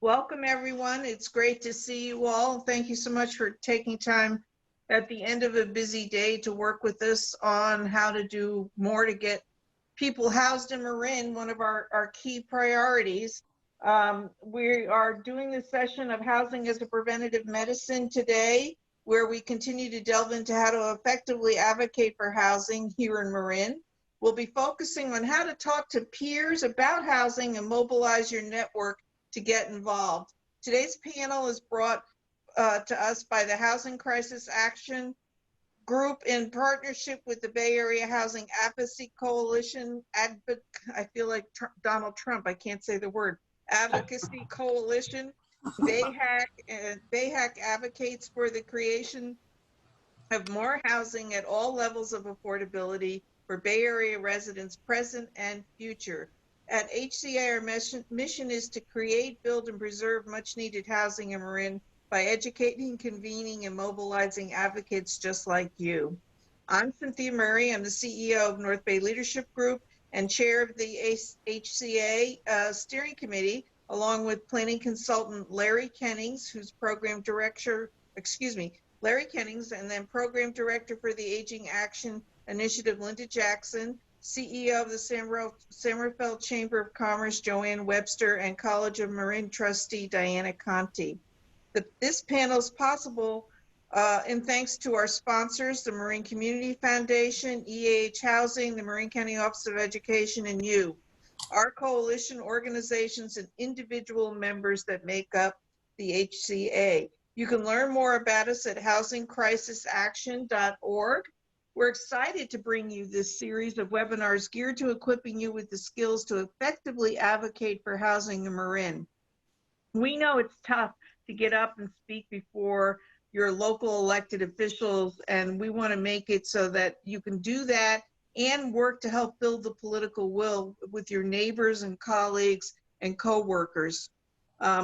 Welcome, everyone. It's great to see you all. Thank you so much for taking time at the end of a busy day to work with us on how to do more to get people housed in Marin, one of our key priorities. We are doing the session of housing as a preventative medicine today, where we continue to delve into how to effectively advocate for housing here in Marin. We'll be focusing on how to talk to peers about housing and mobilize your network to get involved. Today's panel is brought to us by the Housing Crisis Action Group in partnership with the Bay Area Housing Advocacy Coalition. I feel like Donald Trump, I can't say the word. Advocacy Coalition. BayHAC advocates for the creation of more housing at all levels of affordability for Bay Area residents present and future. At HCA, our mission is to create, build, and preserve much needed housing in Marin by educating, convening, and mobilizing advocates just like you. I'm Cynthia Murray. I'm the CEO of North Bay Leadership Group and chair of the HCA Steering Committee, along with planning consultant Larry Kennings, who's program director, Larry Kennings, and then program director for the Aging Action Initiative, Linda Jackson, CEO of the San Rafael Chamber of Commerce, Joanne Webster, and College of Marin trustee, Diana Conti. This panel is possible in thanks to our sponsors, the Marin Community Foundation, EAH Housing, the Marin County Office of Education, and you, our coalition organizations and individual members that make up the HCA. You can learn more about us at housingcrisisaction.org. We're excited to bring you this series of webinars geared to equipping you with the skills to effectively advocate for housing in Marin. We know it's tough to get up and speak before your local elected officials, and we want to make it so that you can do that and work to help build the political will with your neighbors and colleagues and co-workers.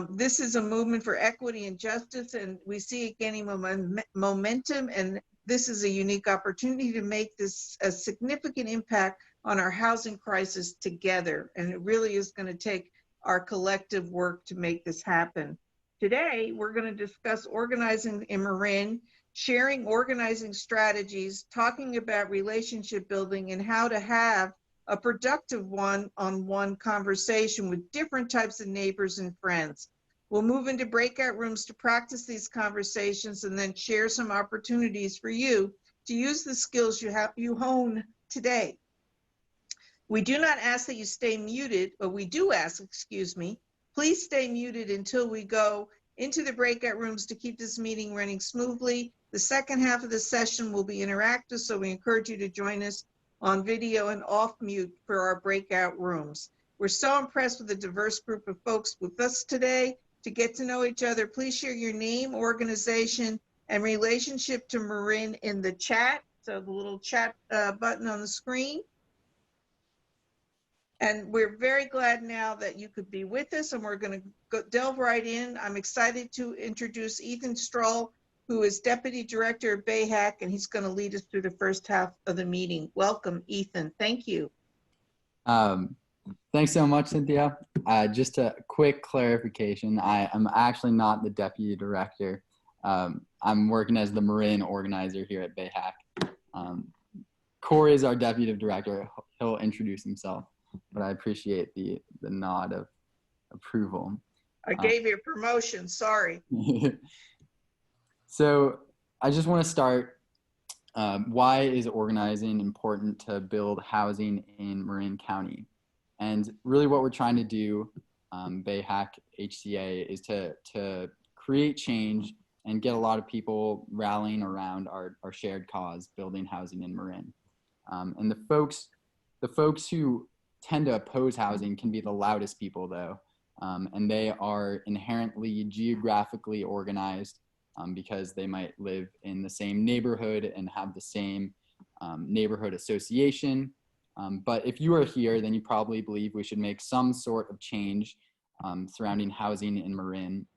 This is a movement for equity and justice, and we see it gaining momentum, and this is a unique opportunity to make this a significant impact on our housing crisis together. And it really is going to take our collective work to make this happen. Today, we're going to discuss organizing in Marin, sharing organizing strategies, talking about relationship building, and how to have a productive one-on-one conversation with different types of neighbors and friends. We'll move into breakout rooms to practice these conversations and then share some opportunities for you to use the skills you hone today. We do not ask that you stay muted, but we do ask, please stay muted until we go into the breakout rooms to keep this meeting running smoothly. The second half of the session will be interactive, so we encourage you to join us on video and off mute for our breakout rooms. We're so impressed with the diverse group of folks with us today. To get to know each other, please share your name, organization, and relationship to Marin in the chat. So the little chat button on the screen. And we're very glad now that you could be with us, and we're going to delve right in. I'm excited to introduce Ethan Stroll, who is Deputy Director of BayHAC, and he's going to lead us through the first half of the meeting. Welcome, Ethan. Thank you. Thanks so much, Cynthia. Just a quick clarification. I am actually not the Deputy Director. I'm working as the Marin organizer here at BayHAC. Corey is our Deputy Director. He'll introduce himself, but I appreciate the nod of approval. I gave you a promotion, sorry. So I just want to start. Why is organizing important to build housing in Marin County? And really what we're trying to do, BayHAC, HCA, is to create change and get a lot of people rallying around our shared cause, building housing in Marin. And the folks who tend to oppose housing can be the loudest people though. And they are inherently geographically organized because they might live in the same neighborhood and have the same neighborhood association. But if you are here, then you probably believe we should make some sort of change surrounding housing in Marin.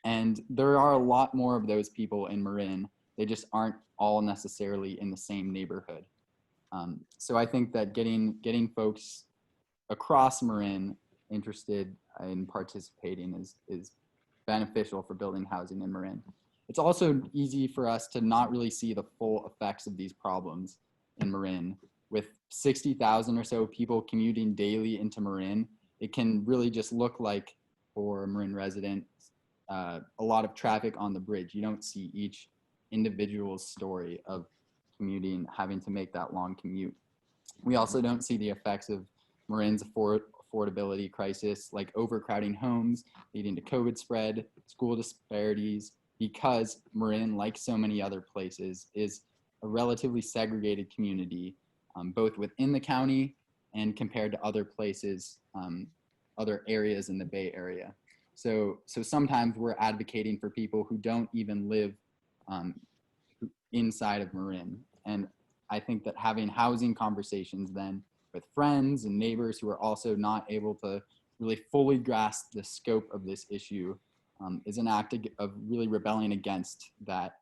And there are a lot more of those people in Marin. They just aren't all necessarily in the same neighborhood. So I think that getting folks across Marin interested in participating is beneficial for building housing in Marin. It's also easy for us to not really see the full effects of these problems in Marin. With 60,000 or so people commuting daily into Marin, it can really just look like, for a Marin resident, a lot of traffic on the bridge. You don't see each individual story of commuting, having to make that long commute. We also don't see the effects of Marin's affordability crisis, like overcrowding homes, leading to COVID spread, school disparities, because Marin, like so many other places, is a relatively segregated community, both within the county and compared to other places, other areas in the Bay Area. So sometimes we're advocating for people who don't even live inside of Marin. And I think that having housing conversations then with friends and neighbors who are also not able to really fully grasp the scope of this issue is an act of really rebelling against that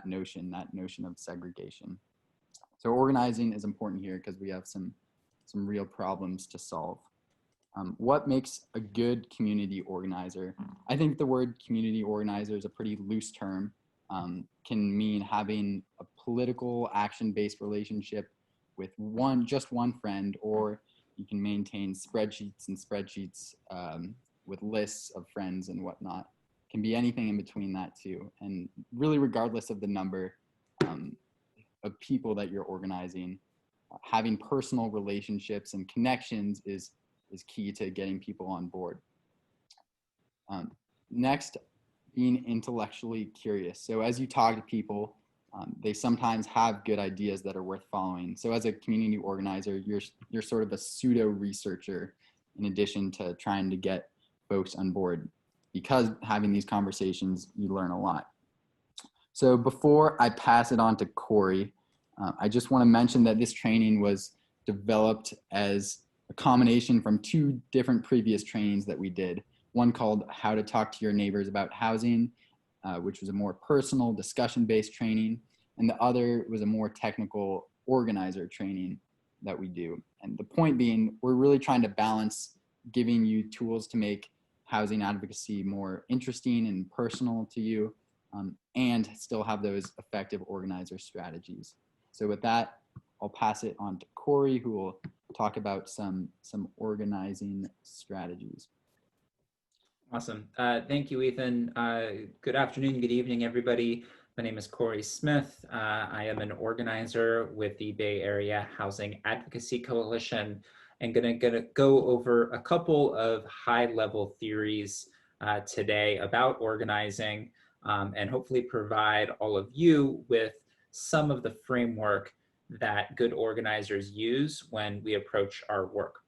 notion of segregation. So organizing is important here because we have some real problems to solve. What makes a good community organizer? I think the word community organizer is a pretty loose term. Can mean having a political action-based relationship with just one friend, or you can maintain spreadsheets with lists of friends and whatnot. Can be anything in between that too. And really, regardless of the number of people that you're organizing, having personal relationships and connections is key to getting people on board. Next, being intellectually curious. So as you talk to people, they sometimes have good ideas that are worth following. So as a community organizer, you're sort of a pseudo researcher in addition to trying to get folks on board. Because having these conversations, you learn a lot. So before I pass it on to Corey, I just want to mention that this training was developed as a combination from two different previous trainings that we did. One called How to Talk to Your Neighbors About Housing, which was a more personal discussion-based training. And the other was a more technical organizer training that we do. And the point being, we're really trying to balance giving you tools to make housing advocacy more interesting and personal to you, and still have those effective organizer strategies. So with that, I'll pass it on to Corey, who will talk about some organizing strategies. Awesome. Thank you, Ethan. Good afternoon, good evening, everybody. My name is Corey Smith. I am an organizer with the Bay Area Housing Advocacy Coalition, and gonna go over a couple of high-level theories today about organizing, and hopefully provide all of you with some of the framework that good organizers use when we approach our work.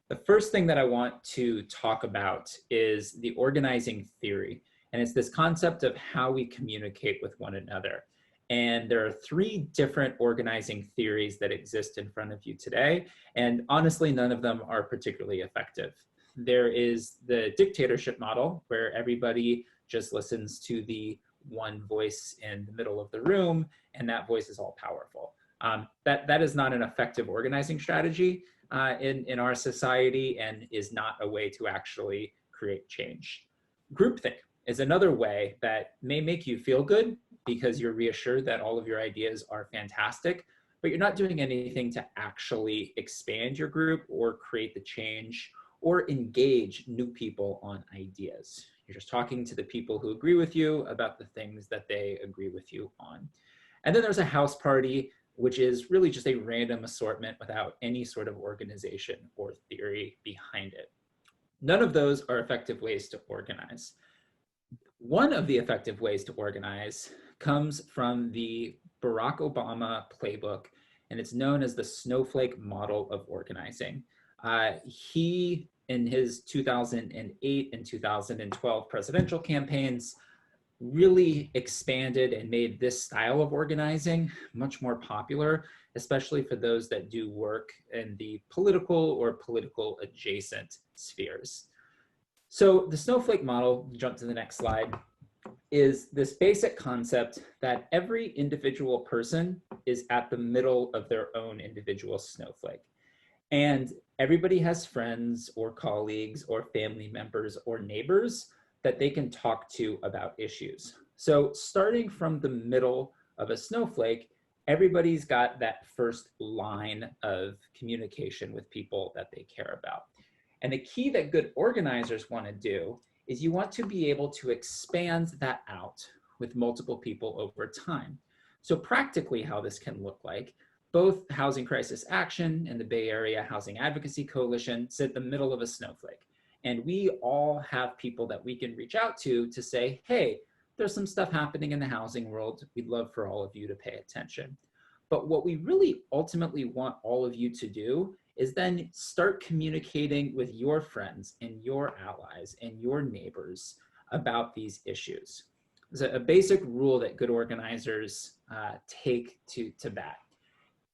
The first thing that I want to talk about is the organizing theory. And it's this concept of how we communicate with one another. And there are three different organizing theories that exist in front of you today. And honestly, none of them are particularly effective. There is the dictatorship model, where everybody just listens to the one voice in the middle of the room, and that voice is all powerful. That is not an effective organizing strategy in our society, and is not a way to actually create change. Groupthink is another way that may make you feel good because you're reassured that all of your ideas are fantastic, but you're not doing anything to actually expand your group or create the change or engage new people on ideas. You're just talking to the people who agree with you about the things that they agree with you on. And then there's a house party, which is really just a random assortment without any sort of organization or theory behind it. None of those are effective ways to organize. One of the effective ways to organize comes from the Barack Obama playbook, and it's known as the snowflake model of organizing. He, in his 2008 and 2012 presidential campaigns, really expanded and made this style of organizing much more popular, especially for those that do work in the political or political adjacent spheres. So the snowflake model, jump to the next slide, is this basic concept that every individual person is at the middle of their own individual snowflake. And everybody has friends or colleagues or family members or neighbors that they can talk to about issues. So starting from the middle of a snowflake, everybody's got that first line of communication with people that they care about. And the key that good organizers want to do is you want to be able to expand that out with multiple people over time. So practically how this can look like, both Housing Crisis Action and the Bay Area Housing Advocacy Coalition sit in the middle of a snowflake. And we all have people that we can reach out to say, hey, there's some stuff happening in the housing world. We'd love for all of you to pay attention. But what we really ultimately want all of you to do is then start communicating with your friends and your allies and your neighbors about these issues. There's a basic rule that good organizers take to bat.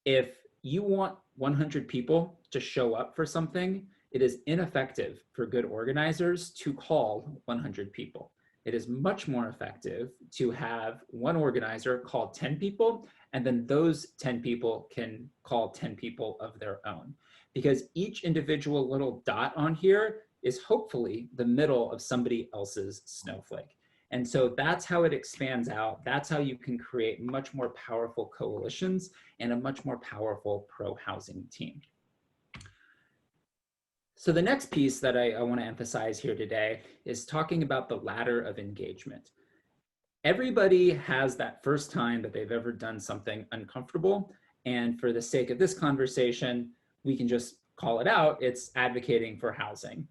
If you want 100 people to show up for something, it is ineffective for good organizers to call 100 people. It is much more effective to have one organizer call 10 people, and then those 10 people can call 10 people of their own. Because each individual little dot on here is hopefully the middle of somebody else's snowflake. And so that's how it expands out. That's how you can create much more powerful coalitions and a much more powerful pro-housing team. So the next piece that I want to emphasize here today is talking about the ladder of engagement. Everybody has that first time that they've ever done something uncomfortable. And for the sake of this conversation, we can just call it out. It's advocating for housing.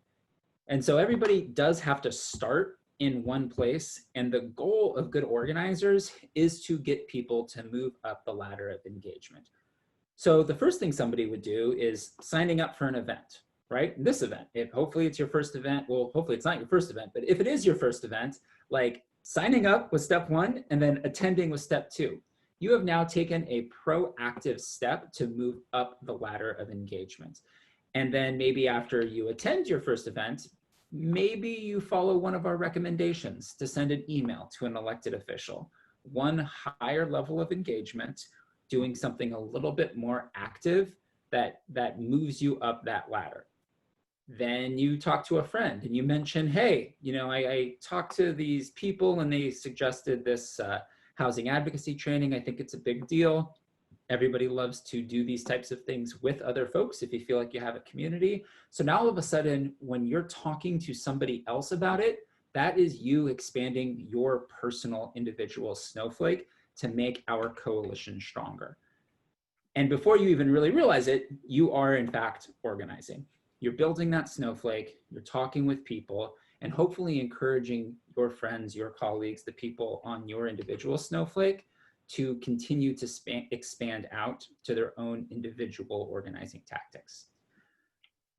And so everybody does have to start in one place. And the goal of good organizers is to get people to move up the ladder of engagement. So the first thing somebody would do is signing up for an event, right? This event, hopefully it's your first event. Well, hopefully it's not your first event, but if it is your first event, like signing up was step one and then attending was step two. You have now taken a proactive step to move up the ladder of engagement. And then maybe after you attend your first event, maybe you follow one of our recommendations to send an email to an elected official. One higher level of engagement, doing something a little bit more active that moves you up that ladder. Then you talk to a friend and you mention, hey, I talked to these people and they suggested this housing advocacy training. I think it's a big deal. Everybody loves to do these types of things with other folks if you feel like you have a community. So now all of a sudden, when you're talking to somebody else about it, that is you expanding your personal individual snowflake to make our coalition stronger. And before you even really realize it, you are in fact organizing. You're building that snowflake, you're talking with people, and hopefully encouraging your friends, your colleagues, the people on your individual snowflake to continue to expand out to their own individual organizing tactics.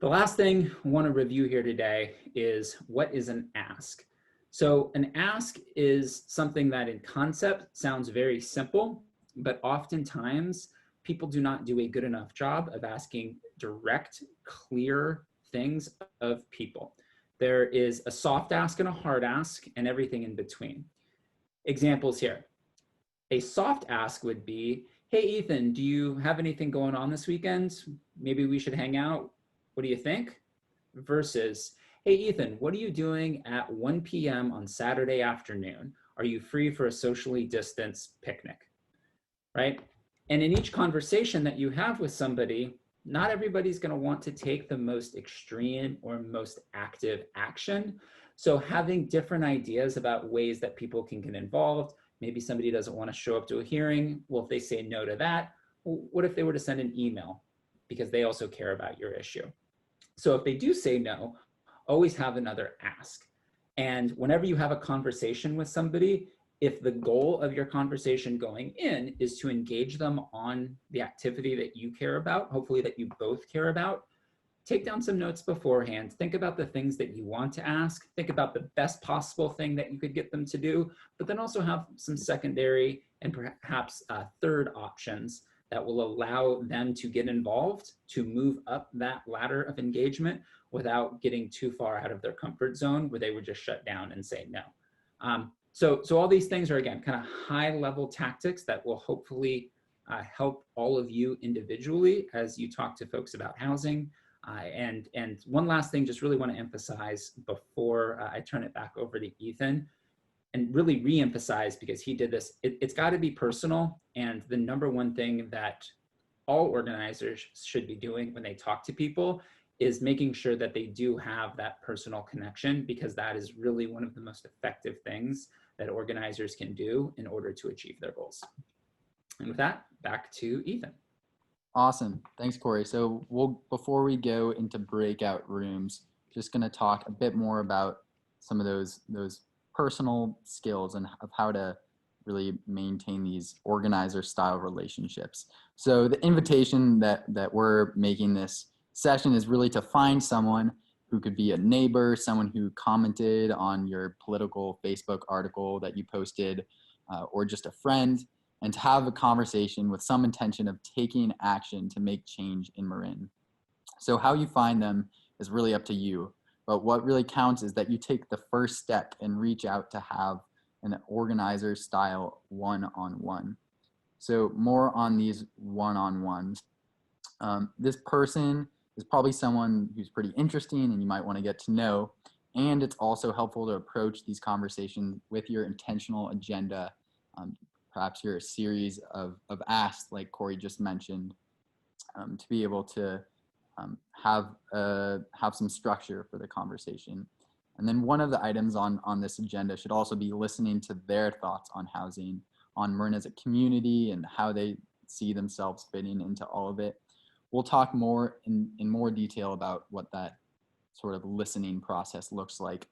The last thing I want to review here today is what is an ask. So an ask is something that in concept sounds very simple, but oftentimes people do not do a good enough job of asking direct, clear things of people. There is a soft ask and a hard ask and everything in between. Examples here. A soft ask would be, hey, Ethan, do you have anything going on this weekend? Maybe we should hang out. What do you think? Versus, hey, Ethan, what are you doing at 1 p.m. on Saturday afternoon? Are you free for a socially distanced picnic? Right? And in each conversation that you have with somebody, not everybody's going to want to take the most extreme or most active action. So having different ideas about ways that people can get involved. Maybe somebody doesn't want to show up to a hearing. Well, if they say no to that, well, what if they were to send an email because they also care about your issue? So if they do say no, always have another ask. And whenever you have a conversation with somebody, if the goal of your conversation going in is to engage them on the activity that you care about, hopefully that you both care about, take down some notes beforehand. Think about the things that you want to ask. Think about the best possible thing that you could get them to do, but then also have some secondary and perhaps third options that will allow them to get involved, to move up that ladder of engagement without getting too far out of their comfort zone where they would just shut down and say no. So all these things are, again, kind of high level tactics that will hopefully help all of you individually as you talk to folks about housing. And one last thing, just really want to emphasize before I turn it back over to Ethan, and really re-emphasize, because he did this, it's got to be personal. And the number one thing that all organizers should be doing when they talk to people is making sure that they do have that personal connection, because that is really one of the most effective things that organizers can do in order to achieve their goals. And with that, back to Ethan. Awesome. Thanks, Corey. So before we go into breakout rooms, just going to talk a bit more about some of those personal skills and of how to really maintain these organizer style relationships. So the invitation that we're making this session is really to find someone who could be a neighbor, someone who commented on your political Facebook article that you posted, or just a friend, and to have a conversation with some intention of taking action to make change in Marin. So how you find them is really up to you. But what really counts is that you take the first step and reach out to have an organizer style one-on-one. So more on these one-on-ones. This person is probably someone who's pretty interesting and you might want to get to know. And it's also helpful to approach these conversations with your intentional agenda. Perhaps you're a series of asks, like Corey just mentioned, to be able to have some structure for the conversation. And then one of the items on this agenda should also be listening to their thoughts on housing, on Marin as a community, and how they see themselves fitting into all of it. We'll talk more in more detail about what that sort of listening process looks like.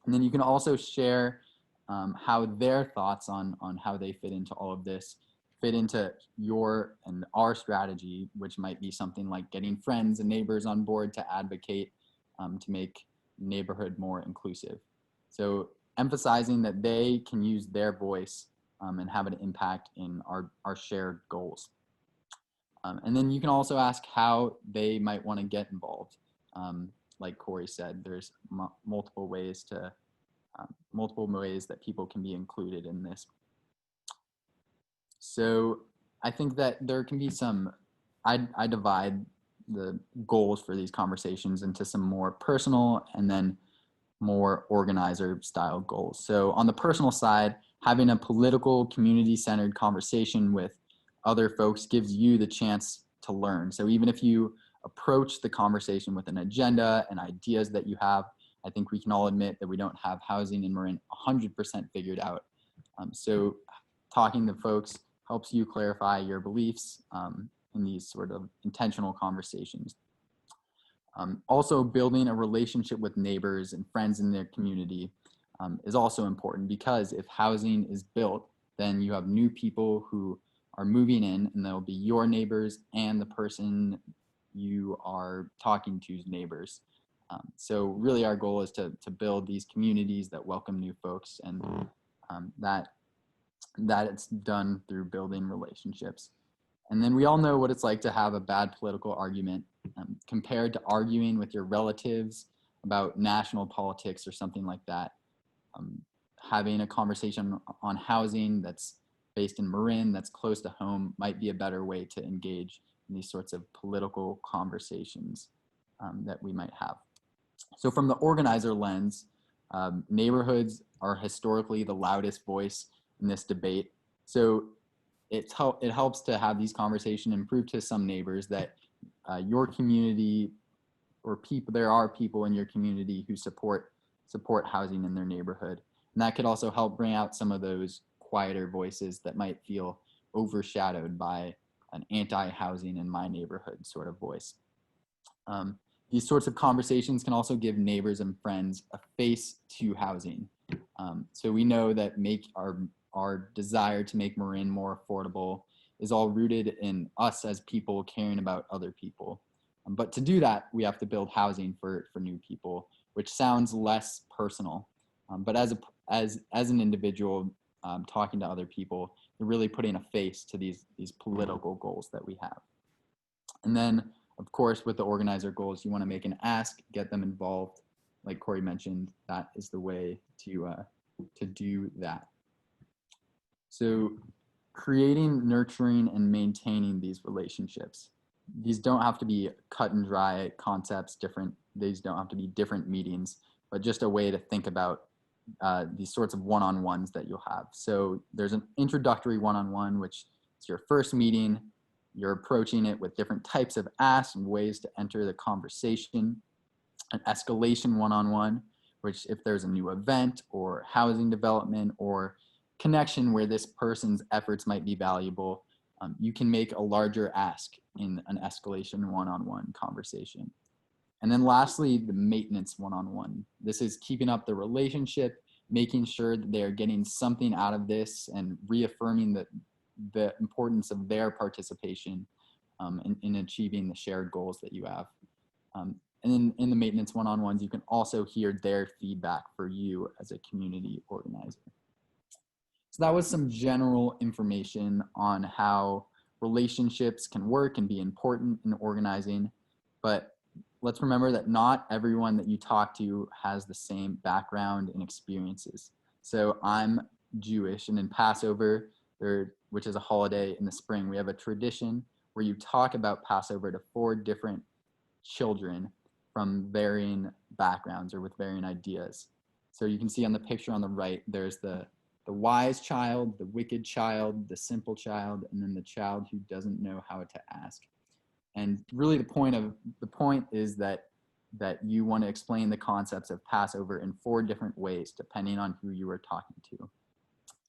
And then you can also share how their thoughts on how they fit into all of this fit into your and our strategy, which might be something like getting friends and neighbors on board to advocate to make neighborhood more inclusive. So emphasizing that they can use their voice and have an impact in our shared goals. And then you can also ask how they might want to get involved. Like Corey said, there's multiple ways that people can be included in this. So I think that there can be I divide the goals for these conversations into some more personal and then more organizer style goals. So on the personal side, having a political community-centered conversation with other folks gives you the chance to learn. So even if you approach the conversation with an agenda and ideas that you have, I think we can all admit that we don't have housing in Marin 100% figured out. So talking to folks helps you clarify your beliefs in these sort of intentional conversations. Also, building a relationship with neighbors and friends in their community is also important, because if housing is built, then you have new people who are moving in, and they'll be your neighbors and the person you are talking to's neighbors. So really our goal is to build these communities that welcome new folks, and that it's done through building relationships. And then we all know what it's like to have a bad political argument compared to arguing with your relatives about national politics or something like that. Having a conversation on housing that's based in Marin, that's close to home, might be a better way to engage in these sorts of political conversations that we might have. So from the organizer lens, neighborhoods are historically the loudest voice in this debate. So it helps to have these conversations and prove to some neighbors that your community or there are people in your community who support housing in their neighborhood. And that could also help bring out some of those quieter voices that might feel overshadowed by an anti-housing in my neighborhood sort of voice. These sorts of conversations can also give neighbors and friends a face to housing. So we know that our desire to make Marin more affordable is all rooted in us as people caring about other people. But to do that, we have to build housing for new people, which sounds less personal. But as an individual talking to other people, you're really putting a face to these political goals that we have. And then, of course, with the organizer goals, you want to make an ask, get them involved. Like Corey mentioned, that is the way to do that. So creating, nurturing, and maintaining these relationships. These don't have to be cut and dry concepts, these don't have to be different meetings, but just a way to think about these sorts of one-on-ones that you'll have. So there's an introductory one-on-one, which is your first meeting. You're approaching it with different types of asks and ways to enter the conversation. An escalation one-on-one, which if there's a new event or housing development or connection where this person's efforts might be valuable, you can make a larger ask in an escalation one-on-one conversation. And then lastly, the maintenance one-on-one. This is keeping up the relationship, making sure that they're getting something out of this and reaffirming the importance of their participation in achieving the shared goals that you have. And then in the maintenance one-on-ones, you can also hear their feedback for you as a community organizer. So that was some general information on how relationships can work and be important in organizing. But let's remember that not everyone that you talk to has the same background and experiences. So I'm Jewish, and in Passover, which is a holiday in the spring, we have a tradition where you talk about Passover to 4 different children from varying backgrounds or with varying ideas. So you can see on the picture on the right, there's the wise child, the wicked child, the simple child, and then the child who doesn't know how to ask. And really the point is that you want to explain the concepts of Passover in 4 different ways, depending on who you are talking to.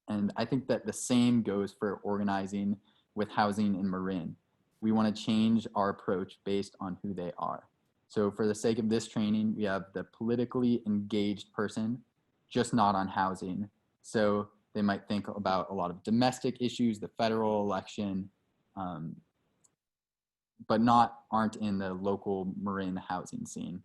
And I think that the same goes for organizing with housing in Marin. We want to change our approach based on who they are. So for the sake of this training, we have the politically engaged person, just not on housing. So they might think about a lot of domestic issues, the federal election, but aren't in the local Marin housing scene.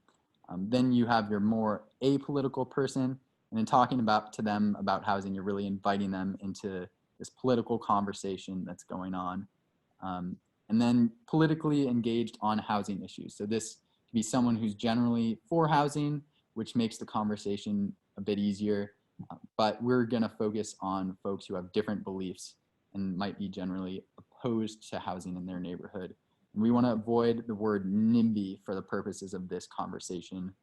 Then you have your more apolitical person, and in talking to them about housing, you're really inviting them into this political conversation that's going on. And then politically engaged on housing issues. So this could be someone who's generally for housing, which makes the conversation a bit easier. But we're going to focus on folks who have different beliefs and might be generally opposed to housing in their neighborhood. And we want to avoid the word NIMBY for the purposes of this conversation,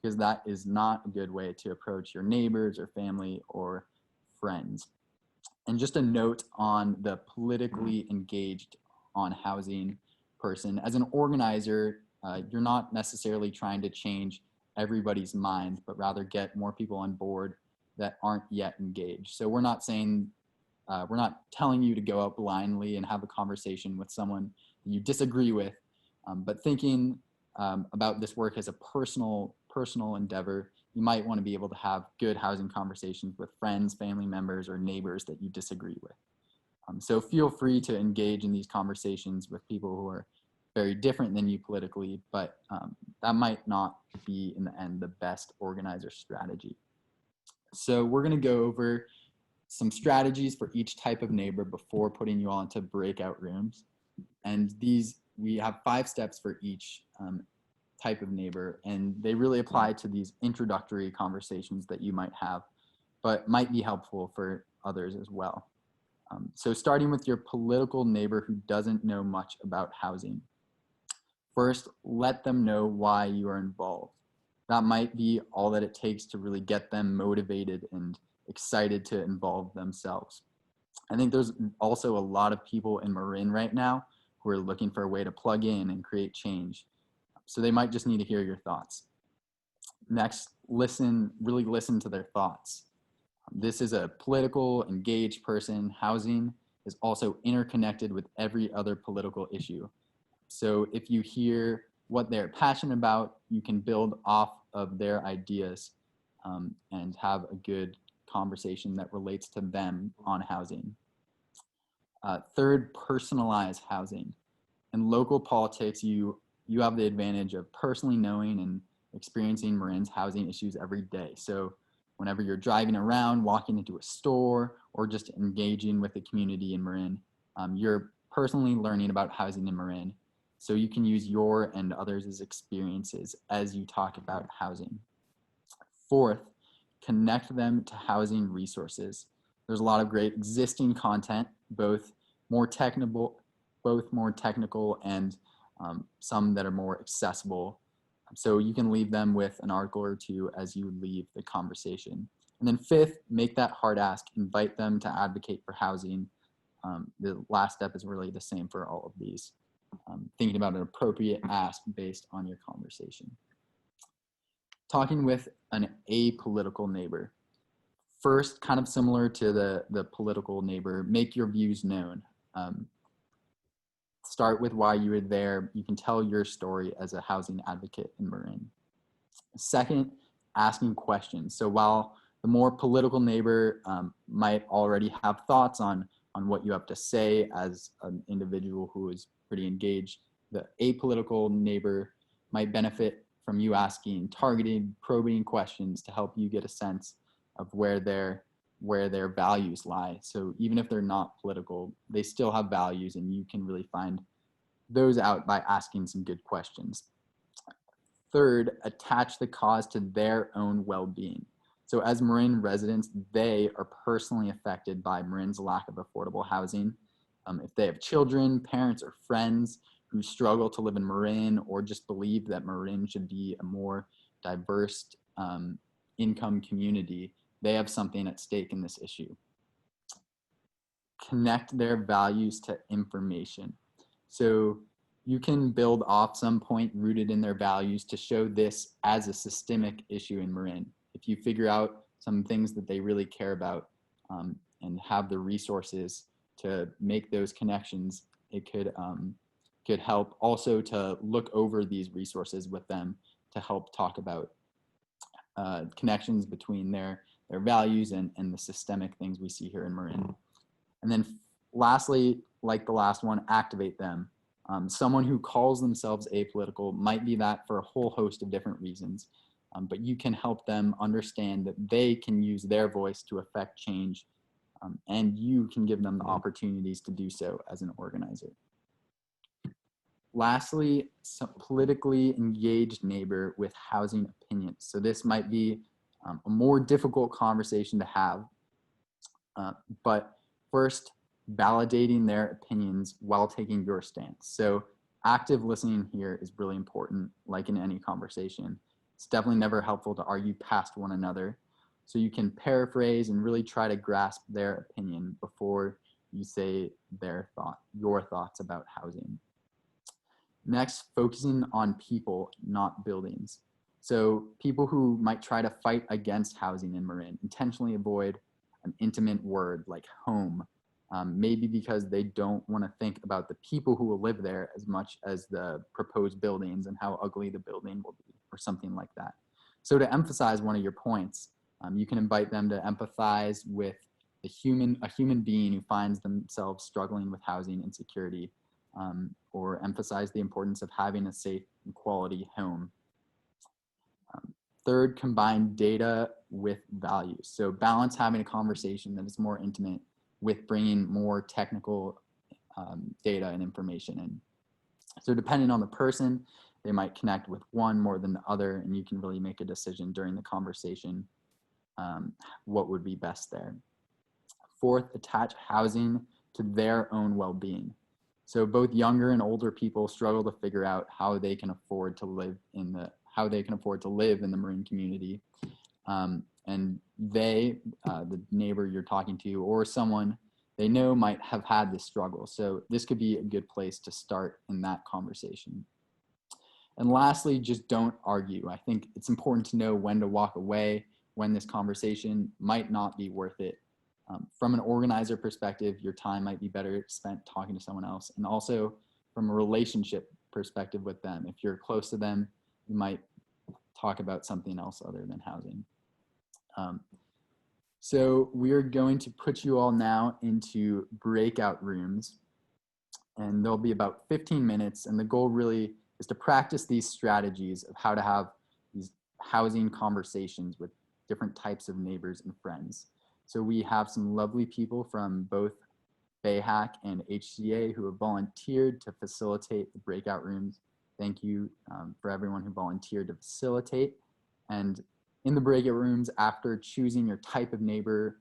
because that is not a good way to approach your neighbors or family or friends. And just a note on the politically engaged on housing person. As an organizer, you're not necessarily trying to change everybody's mind, but rather get more people on board that aren't yet engaged. So we're not saying, we're not telling you to go out blindly and have a conversation with someone you disagree with, but thinking about this work as a personal endeavor, you might want to be able to have good housing conversations with friends, family members, or neighbors that you disagree with. So feel free to engage in these conversations with people who are very different than you politically, but that might not be in the end the best organizer strategy. So we're going to go over some strategies for each type of neighbor before putting you all into breakout rooms. And we have 5 steps for each type of neighbor, and they really apply to these introductory conversations that you might have, but might be helpful for others as well. So starting with your political neighbor who doesn't know much about housing. First, let them know why you are involved. That might be all that it takes to really get them motivated and excited to involve themselves. I think there's also a lot of people in Marin right now who are looking for a way to plug in and create change. So they might just need to hear your thoughts. Next, really listen to their thoughts. This is a political, engaged person. Housing is also interconnected with every other political issue. So if you hear what they're passionate about, you can build off of their ideas and have a good conversation that relates to them on housing. Third, personalize housing. In local politics, you have the advantage of personally knowing and experiencing Marin's housing issues every day. So whenever you're driving around, walking into a store, or just engaging with the community in Marin, you're personally learning about housing in Marin. So you can use your and others' experiences as you talk about housing. Fourth, connect them to housing resources. There's a lot of great existing content both more technical, and some that are more accessible. So you can leave them with an article or two as you leave the conversation. And then fifth, make that hard ask, invite them to advocate for housing. The last step is really the same for all of these. Thinking about an appropriate ask based on your conversation. Talking with an apolitical neighbor. First, kind of similar to the political neighbor, make your views known. Start with why you were there. You can tell your story as a housing advocate in Marin. Second, asking questions. So while the more political neighbor might already have thoughts on what you have to say as an individual who is pretty engaged, the apolitical neighbor might benefit from you asking targeted, probing questions to help you get a sense of where their values lie. So even if they're not political, they still have values, and you can really find those out by asking some good questions. Third, attach the cause to their own well-being. So as Marin residents, they are personally affected by Marin's lack of affordable housing. If they have children, parents, or friends who struggle to live in Marin, or just believe that Marin should be a more diverse income community, they have something at stake in this issue. Connect their values to information. So you can build off some point rooted in their values to show this as a systemic issue in Marin. If you figure out some things that they really care about and have the resources to make those connections, it could help also to look over these resources with them to help talk about connections between their values and the systemic things we see here in Marin. And then lastly, like the last one, activate them. Someone who calls themselves apolitical might be that for a whole host of different reasons, but you can help them understand that they can use their voice to affect change, and you can give them the opportunities to do so as an organizer. Lastly, some politically engaged neighbor with housing opinions. So this might be a more difficult conversation to have, but first, validating their opinions while taking your stance. So active listening here is really important, like in any conversation. It's definitely never helpful to argue past one another. So you can paraphrase and really try to grasp their opinion before you say your thoughts about housing. Next, focusing on people, not buildings. So people who might try to fight against housing in Marin intentionally avoid an intimate word like home, maybe because they don't want to think about the people who will live there as much as the proposed buildings and how ugly the building will be, or something like that. So to emphasize one of your points, you can invite them to empathize with a human being who finds themselves struggling with housing insecurity, or emphasize the importance of having a safe and quality home. Third, combine data with values. So balance having a conversation that is more intimate with bringing more technical data and information in. So depending on the person, they might connect with one more than the other, and you can really make a decision during the conversation what would be best there. Fourth, attach housing to their own well-being. So both younger and older people struggle to figure out how they can afford to live in the Marin community. And they, the neighbor you're talking to, or someone they know might have had this struggle. So this could be a good place to start in that conversation. And lastly, just don't argue. I think it's important to know when to walk away, when this conversation might not be worth it. From an organizer perspective, your time might be better spent talking to someone else. And also from a relationship perspective with them, if you're close to them, you might talk about something else other than housing. So we are going to put you all now into breakout rooms, and there'll be about 15 minutes. And the goal really is to practice these strategies of how to have these housing conversations with different types of neighbors and friends. So we have some lovely people from both BayHAC and HCA who have volunteered to facilitate the breakout rooms. Thank you for everyone who volunteered to facilitate. And in the breakout rooms, after choosing your type of neighbor,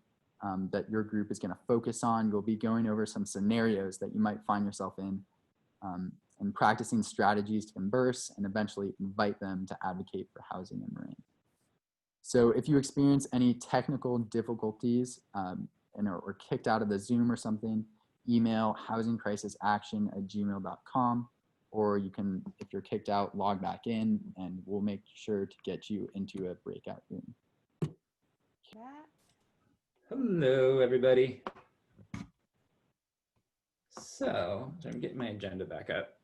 that your group is going to focus on. You'll be going over some scenarios that you might find yourself in, and practicing strategies to converse and eventually invite them to advocate for housing in Marin. So if you experience any technical difficulties and are kicked out of the Zoom or something, email housingcrisisaction@gmail.com, or you can, if you're kicked out, log back in and we'll make sure to get you into a breakout room. Hello, everybody. So I'm getting my agenda back up.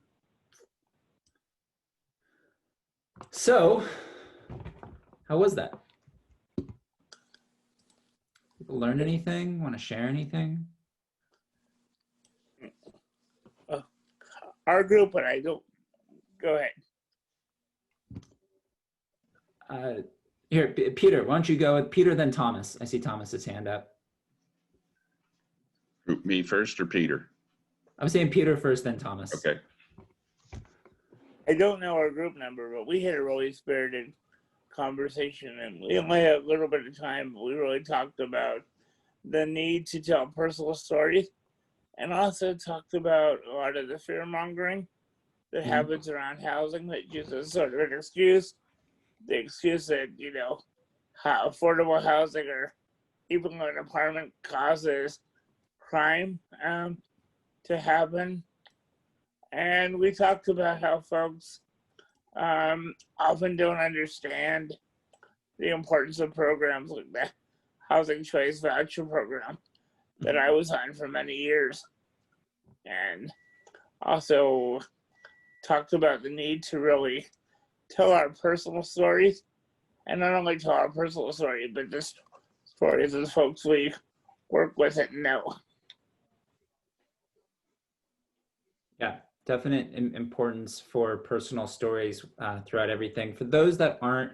So, how was that? People learn anything? Want to share anything? Our group, and I don't. Go ahead. Here, Peter, why don't you go with Peter, then Thomas? I see Thomas's hand up. Me first or Peter? I'm saying Peter first, then Thomas. Okay. I don't know our group number, but we had a really spirited conversation, and we only had a little bit of time, but we really talked about the need to tell personal stories, and also talked about a lot of the fear mongering that happens around housing that uses sort of an excuse. The excuse that, you know, how affordable housing or even an apartment causes crime to happen. And we talked about how folks often don't understand the importance of programs like the Housing Choice Voucher Program that I was on for many years. And also talked about the need to really tell our personal stories, and not only tell our personal story, but the stories of the folks we work with and know. Yeah, definite importance for personal stories throughout everything. For those that aren't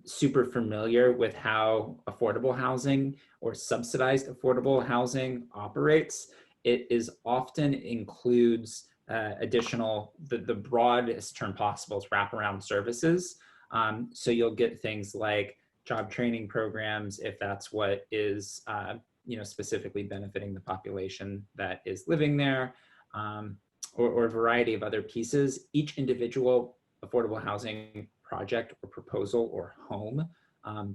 super familiar with how affordable housing or subsidized affordable housing operates, it is often includes additional, the broadest term possible is wraparound services. So you'll get things like job training programs, if that's what is specifically benefiting the population that is living there, or a variety of other pieces. Each individual affordable housing project or proposal or home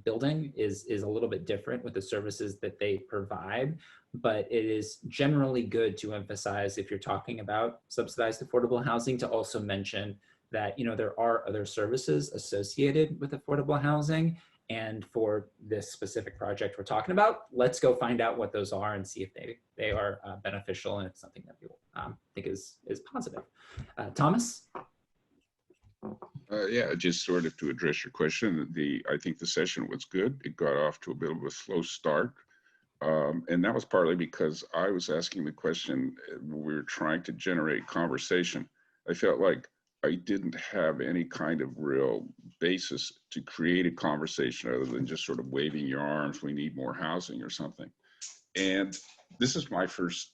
building is a little bit different with the services that they provide, but it is generally good to emphasize, if you're talking about subsidized affordable housing, to also mention that there are other services associated with affordable housing. And for this specific project we're talking about, let's go find out what those are and see if they are beneficial and it's something that people think is positive. Thomas? Yeah, just sort of to address your question, I think the session was good. It got off to a bit of a slow start. And that was partly because I was asking the question, we were trying to generate conversation. I felt like I didn't have any kind of real basis to create a conversation other than just sort of waving your arms, we need more housing or something. And this is my first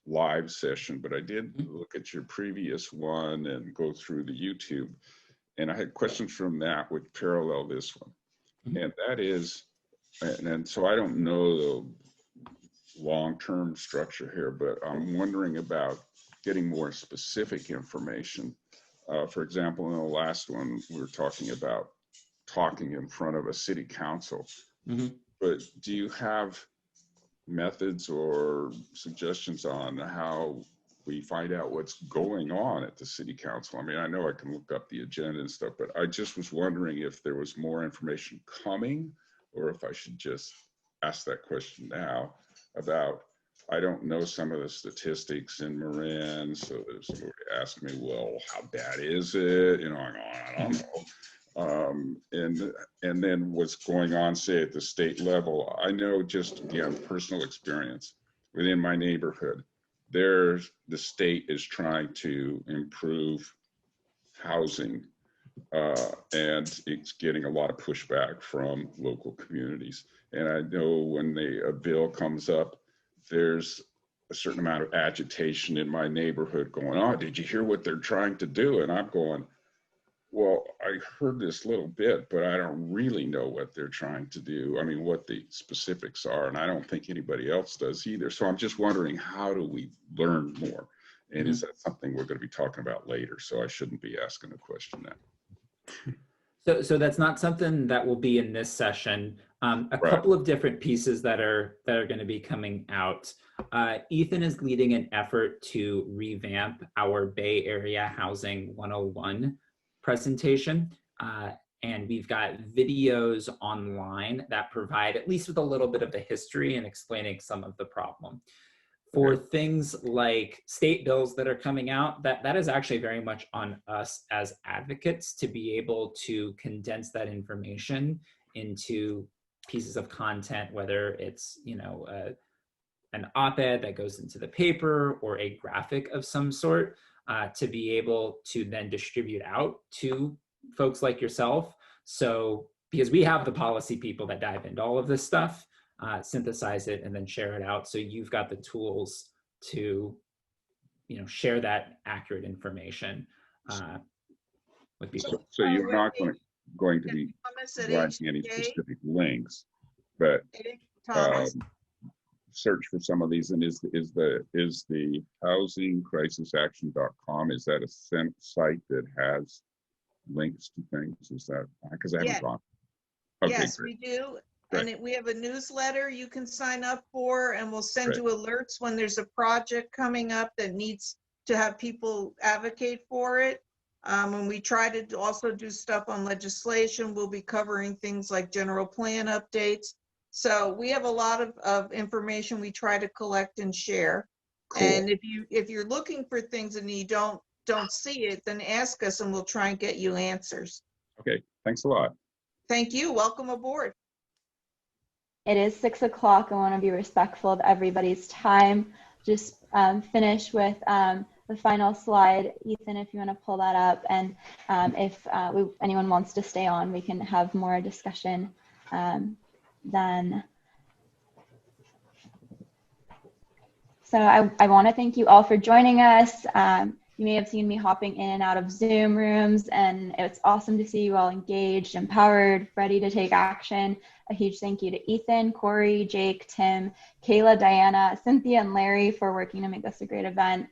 live session, but I did look at your previous one and go through the YouTube. And I had questions from that which parallel this one. And that is, and so I don't know the long-term structure here, but I'm wondering about getting more specific information. For example, in the last one, we were talking about talking in front of a city council. But do you have methods or suggestions on how we find out what's going on at the city council? I mean, I know I can look up the agenda and stuff, but I just was wondering if there was more information coming, or if I should just ask that question now about, I don't know some of the statistics in Marin, so if somebody asked me, well, how bad is it? I don't know. And then what's going on, say, at the state level. I know, just again, personal experience within my neighborhood, the state is trying to improve housing, and it's getting a lot of pushback from local communities. And I know when a bill comes up, there's a certain amount of agitation in my neighborhood going, oh, did you hear what they're trying to do? And I'm going, Well, I heard this little bit, but I don't really know what they're trying to do. I mean, what the specifics are, and I don't think anybody else does either. So I'm just wondering, how do we learn more? And is that something we're going to be talking about later? So I shouldn't be asking a question now. So that's not something that will be in this session. A Right. couple of different pieces that are going to be coming out. Ethan is leading an effort to revamp our Bay Area Housing 101 presentation. And we've got videos online that provide at least with a little bit of the history and explaining some of the problem. For things like state bills that are coming out, that is actually very much on us as advocates to be able to condense that information into pieces of content, whether it's, you know, an op-ed that goes into the paper or a graphic of some sort, to be able to then distribute out to folks like yourself. So, because we have the policy people that dive into all of this stuff, synthesize it and then share it out. So you've got the tools to, you know, share that accurate information with people. So you're not going to be providing any specific links, but search for some of these. And is the housingcrisisaction.com, is that a site that has links to things? Is that, because I haven't gone. Okay, yes, great. we do. Great. And we have a newsletter you can sign up for, and we'll send you alerts when there's a project coming up that needs to have people advocate for it. And we try to also do stuff on legislation. We'll be covering things like general plan updates. So we have a lot of information we try to collect and share. Cool. And if you're looking for things and you don't see it, then ask us and we'll try and get you answers. Okay, thanks a lot. Thank you. Welcome aboard. It is 6 o'clock. I want to be respectful of everybody's time. Just finish with the final slide. Ethan, if you want to pull that up. And if anyone wants to stay on, we can have more discussion then. So I want to thank you all for joining us. You may have seen me hopping in and out of Zoom rooms, and it's awesome to see you all engaged, empowered, ready to take action. A huge thank you to Ethan, Corey, Jake, Tim, Kayla, Diana, Cynthia, and Larry for working to make this a great event.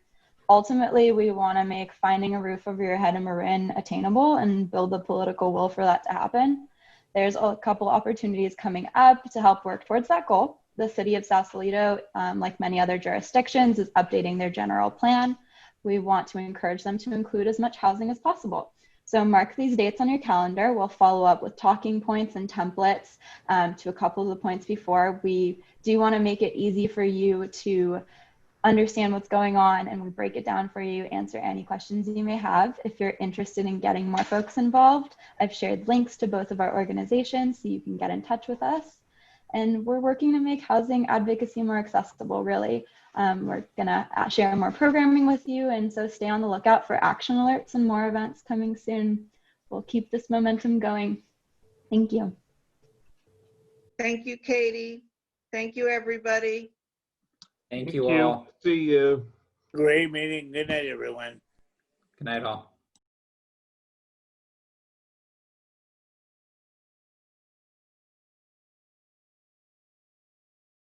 Ultimately, we want to make finding a roof over your head in Marin attainable and build the political will for that to happen. There's a couple opportunities coming up to help work towards that goal. The city of Sausalito, like many other jurisdictions, is updating their general plan. We want to encourage them to include as much housing as possible. So mark these dates on your calendar. We'll follow up with talking points and templates to a couple of the points before. We do want to make it easy for you to understand what's going on, and we break it down for you, answer any questions you may have. If you're interested in getting more folks involved, I've shared links to both of our organizations so you can get in touch with us. And we're working to make housing advocacy more accessible, really. We're gonna share more programming with you, and so stay on the lookout for action alerts and more events coming soon. We'll keep this momentum going. Thank you. Thank you, Katie. Thank you, everybody. Thank you all. See you. Great meeting. Good night, everyone. Good night all.